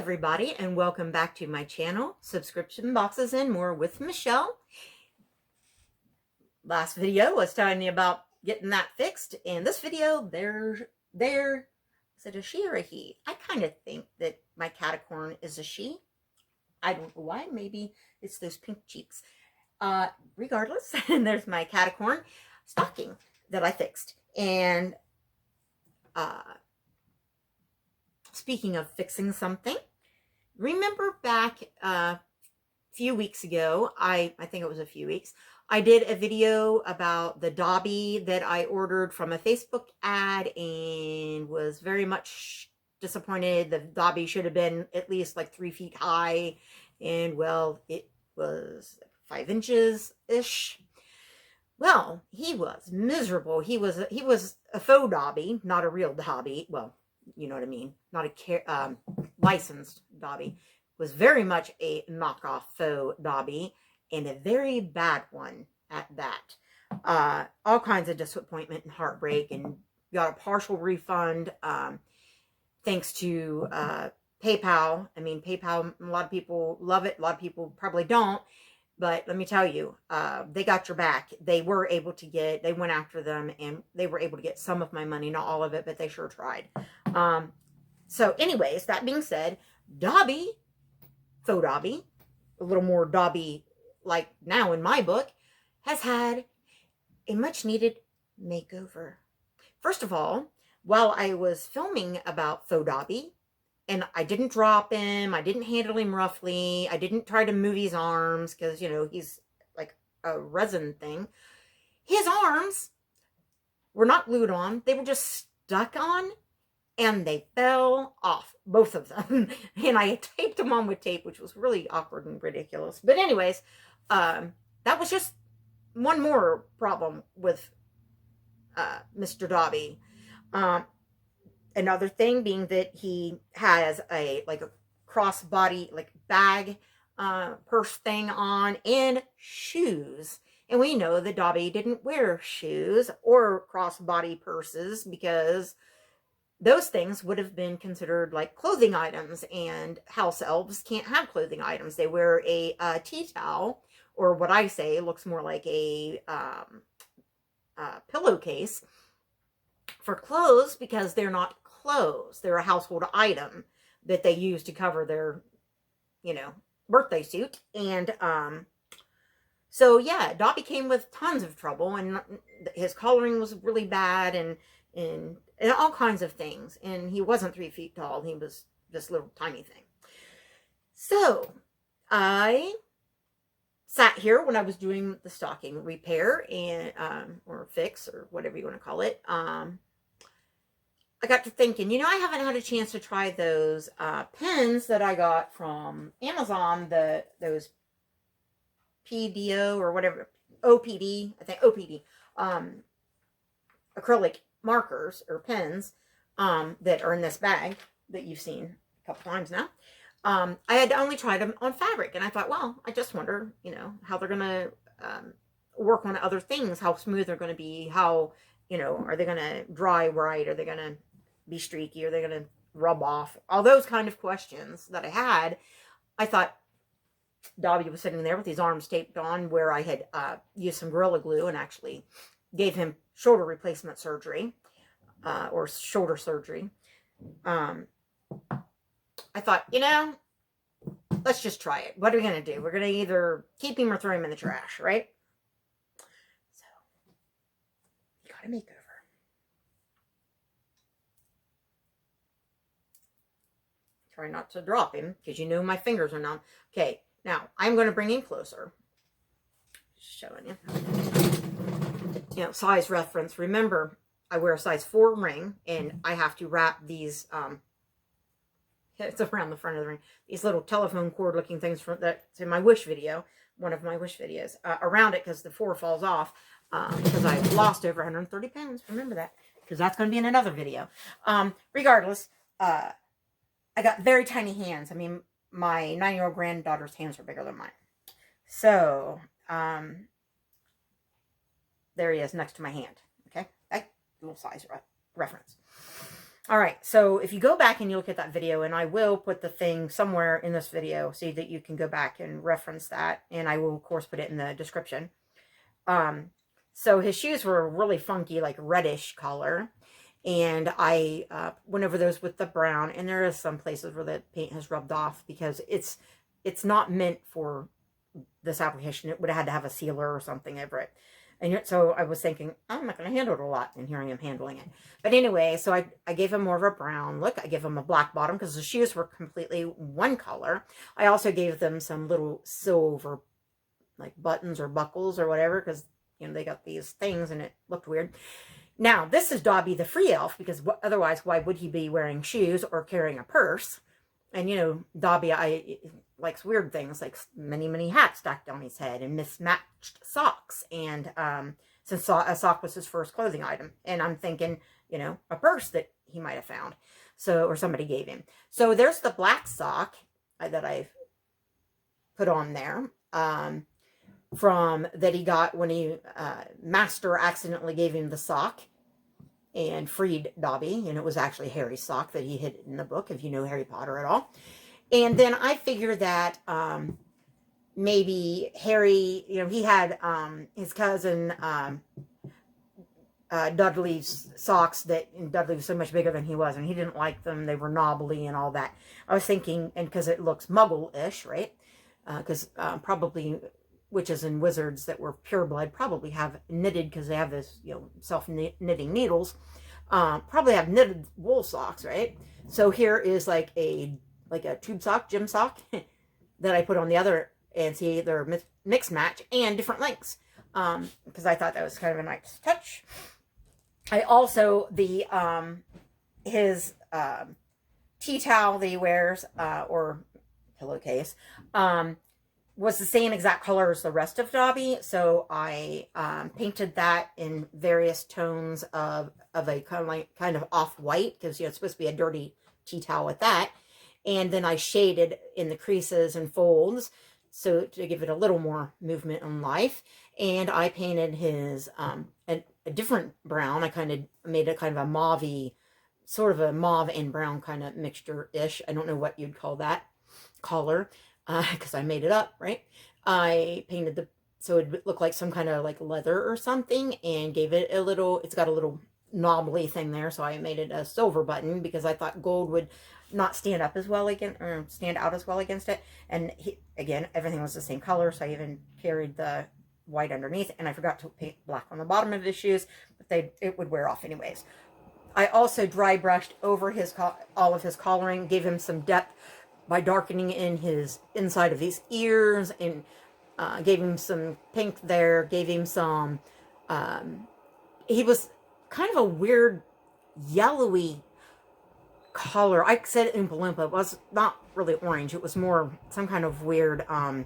everybody, and welcome back to my channel, Subscription Boxes and More with Michelle. Last video was telling you about getting that fixed, and this video, is it a she or a he? I kind of think that my catacorn is a she. I don't know why, maybe it's those pink cheeks. Regardless, and there's my catacorn stocking that I fixed. And speaking of fixing something, remember back a few weeks ago, I think it was a few weeks, I did a video about the Dobby that I ordered from a Facebook ad and was very much disappointed. The Dobby should have been at least like 3 feet high, and well, it was 5 inches-ish. Well, he was miserable. He was a faux Dobby, not a real Dobby. Well, you know what I mean, not a licensed Dobby. Was very much a knockoff faux Dobby, and a very bad one at that. All kinds of disappointment and heartbreak, and got a partial refund thanks to PayPal. I mean, PayPal, a lot of people love it, a lot of people probably don't. But let me tell you, they got your back. They were able to get, they went after them, and they were able to get some of my money, not all of it, but they sure tried. So anyways, that being said, Dobby, faux Dobby, a little more Dobby like now in my book, has had a much needed makeover. First of all, while I was filming about faux Dobby, and I didn't drop him, I didn't handle him roughly, I didn't try to move his arms, because, you know, he's like a resin thing. His arms were not glued on, they were just stuck on, and they fell off, both of them. And I taped them on with tape, which was really awkward and ridiculous. But anyways, that was just one more problem with Mr. Dobby. Another thing being that he has a crossbody bag purse thing on, and shoes. And we know that Dobby didn't wear shoes or crossbody purses, because those things would have been considered like clothing items, and house elves can't have clothing items. They wear a tea towel, or what I say looks more like a pillowcase for clothes, because they're not clothes. They're a household item that they use to cover their, you know, birthday suit. And so yeah, Dobby came with tons of trouble, and his coloring was really bad, and all kinds of things. And he wasn't 3 feet tall. He was this little tiny thing. So I sat here when I was doing the stocking repair and or fix, or whatever you want to call it. I got to thinking, you know, I haven't had a chance to try those pens that I got from Amazon, those PDO or whatever, OPD, I think OPD, acrylic markers or pens that are in this bag that you've seen a couple times now. I had only tried them on fabric, and I thought, well, I just wonder, you know, how they're going to work on other things, how smooth they're going to be, how, you know, are they going to dry right, are they going to be streaky, are they going to rub off, all those kind of questions that I had. I thought Dobby was sitting there with his arms taped on, where I had used some Gorilla Glue and actually gave him shoulder replacement surgery, or shoulder surgery. I thought, you know, let's just try it. What are we going to do? We're going to either keep him or throw him in the trash, right? So, you got to make over. Try not to drop him, because you know my fingers are numb. Okay, now I'm going to bring him closer. Just showing you. You know, size reference. Remember, I wear a size 4 ring, and I have to wrap these, it's around the front of the ring, these little telephone cord looking things from that's in my Wish video, one of my Wish videos, around it, because the 4 falls off, because I've lost over 130 pounds. Remember that, because that's going to be in another video. Regardless, I got very tiny hands. I mean, my 9-year-old granddaughter's hands are bigger than mine. So, there he is next to my hand. Okay, that little size reference. All right, so if you go back and you look at that video, and I will put the thing somewhere in this video so that you can go back and reference that, and I will, of course, put it in the description. So his shoes were really funky, like reddish color, and I went over those with the brown, and there is some places where the paint has rubbed off because it's not meant for this application. It would have had to have a sealer or something over it. And so I was thinking, I'm not going to handle it a lot. And here I am handling it. But anyway, so I gave him more of a brown look. I gave him a black bottom because the shoes were completely one color. I also gave them some little silver, like buttons or buckles or whatever, because, you know, they got these things and it looked weird. Now, this is Dobby the free elf, because otherwise, why would he be wearing shoes or carrying a purse? And, you know, Dobby likes weird things, like many, many hats stacked on his head and mismatched socks. And since a sock was his first clothing item. And I'm thinking, you know, a purse that he might have found. So, or somebody gave him. So there's the black sock that I put on there. From that he got when he Master accidentally gave him the sock and freed Dobby, and it was actually Harry's sock that he hid in the book, if you know Harry Potter at all. And then I figured that maybe Harry, you know, he had his cousin Dudley's socks, and Dudley was so much bigger than he was, and he didn't like them. They were knobbly and all that. I was thinking, and because it looks muggle-ish, right? Because probably witches and wizards that were pureblood probably have knitted, because they have this, you know, self-knitting needles, probably have knitted wool socks, right? So here is like a tube sock, gym sock that I put on the other, and see, they're mixed match and different lengths, because I thought that was kind of a nice touch. I also, his tea towel that he wears, or pillowcase, was the same exact color as the rest of Dobby, so I painted that in various tones of a kind of off-white, because, you know, it's supposed to be a dirty tea towel with that, and then I shaded in the creases and folds, so to give it a little more movement and life, and I painted his a different brown. I kind of made a kind of a mauve-y, sort of a mauve and brown kind of mixture-ish. I don't know what you'd call that color, because I made it up, right? I painted so it would look like some kind of like leather or something, and gave it a little, it's got a little knobbly thing there, so I made it a silver button, because I thought gold would not stand up as well again, or stand out as well against it. And again, everything was the same color, so I even carried the white underneath, and I forgot to paint black on the bottom of his shoes, but it would wear off anyways. I also dry brushed over all of his collaring, gave him some depth by darkening in his inside of his ears, and gave him some pink there, gave him some, he was kind of a weird yellowy color. I said Oompa Loompa. It was not really orange. It was more some kind of weird, I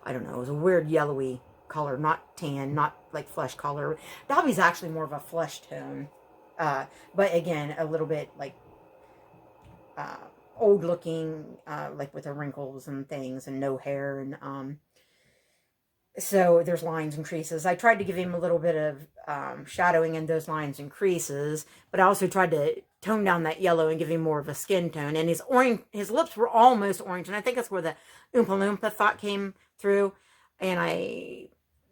don't know, it was a weird yellowy color, not tan, not like flesh color. Dobby's actually more of a flesh tone, but again, a little bit like, old looking, like with the wrinkles and things and no hair, and so there's lines and creases. I tried to give him a little bit of shadowing in those lines and creases, but I also tried to tone down that yellow and give him more of a skin tone. And his lips were almost orange, and I think that's where the Oompa Loompa thought came through. And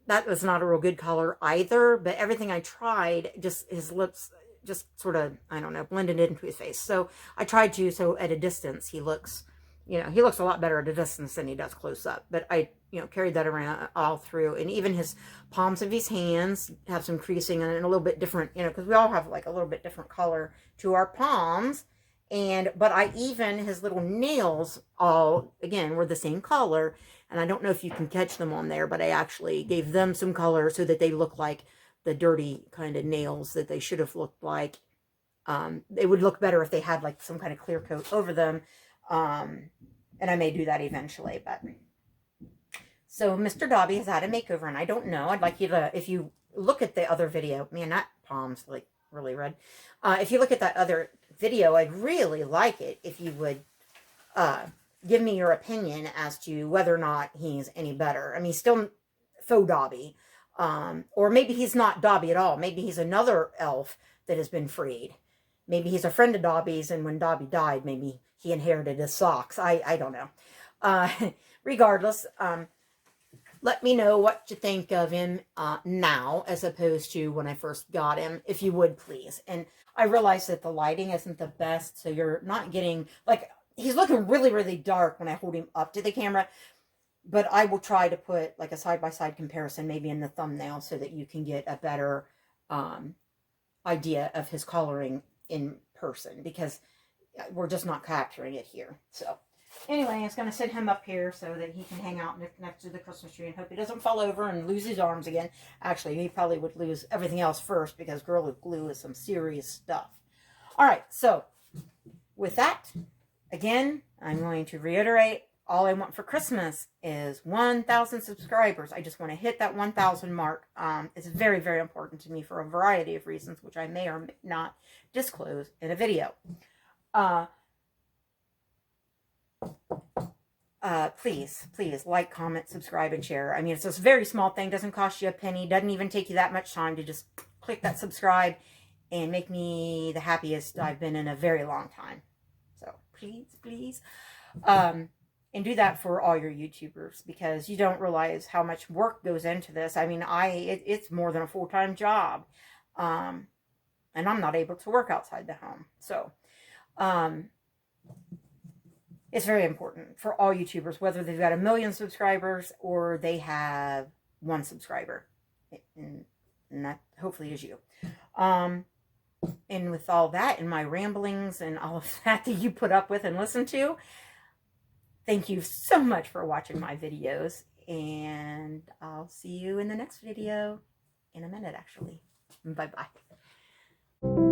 that was not a real good color either, but everything I tried, just his lips just sort of, I don't know, blended into his face. So I tried to, so at a distance, he looks, you know, he looks a lot better at a distance than he does close up. But I, you know, carried that around all through. And even his palms of his hands have some creasing and a little bit different, you know, because we all have like a little bit different color to our palms. But I even, his little nails all, again, were the same color. And I don't know if you can catch them on there, but I actually gave them some color so that they look like the dirty kind of nails that they should have looked like. They would look better if they had like some kind of clear coat over them. And I may do that eventually, but. So Mr. Dobby has had a makeover, and I don't know. I'd like you to, if you look at the other video, man, that palm's like really red. If you look at that other video, I'd really like it if you would give me your opinion as to whether or not he's any better. I mean, still Faux Dobby. Or maybe he's not Dobby at all. Maybe he's another elf that has been freed. maybe he's a friend of Dobby's, and when Dobby died, maybe he inherited his socks. I don't know. Regardless, let me know what you think of him now as opposed to when I first got him, if you would, please. And I realize that the lighting isn't the best, so you're not getting, like, he's looking really, really dark when I hold him up to the camera. But I will try to put, like, a side-by-side comparison maybe in the thumbnail so that you can get a better idea of his coloring in person, because we're just not capturing it here. So anyway, I was going to set him up here so that he can hang out next to the Christmas tree and hope he doesn't fall over and lose his arms again. Actually, he probably would lose everything else first, because Gorilla Glue is some serious stuff. All right, so with that, again, I'm going to reiterate, all I want for Christmas is 1,000 subscribers. I just want to hit that 1,000 mark. It's very, very important to me for a variety of reasons, which I may or may not disclose in a video. Please like, comment, subscribe, and share. I mean, it's this very small thing, doesn't cost you a penny, doesn't even take you that much time to just click that subscribe and make me the happiest I've been in a very long time. So please, and do that for all your YouTubers, because you don't realize how much work goes into this. I mean, it's more than a full-time job, and I'm not able to work outside the home. So, it's very important for all YouTubers, whether they've got 1 million subscribers or they have 1 subscriber. And that hopefully is you. And with all that and my ramblings and all of that you put up with and listen to, thank you so much for watching my videos. And I'll see you in the next video in a minute, actually. Bye-bye.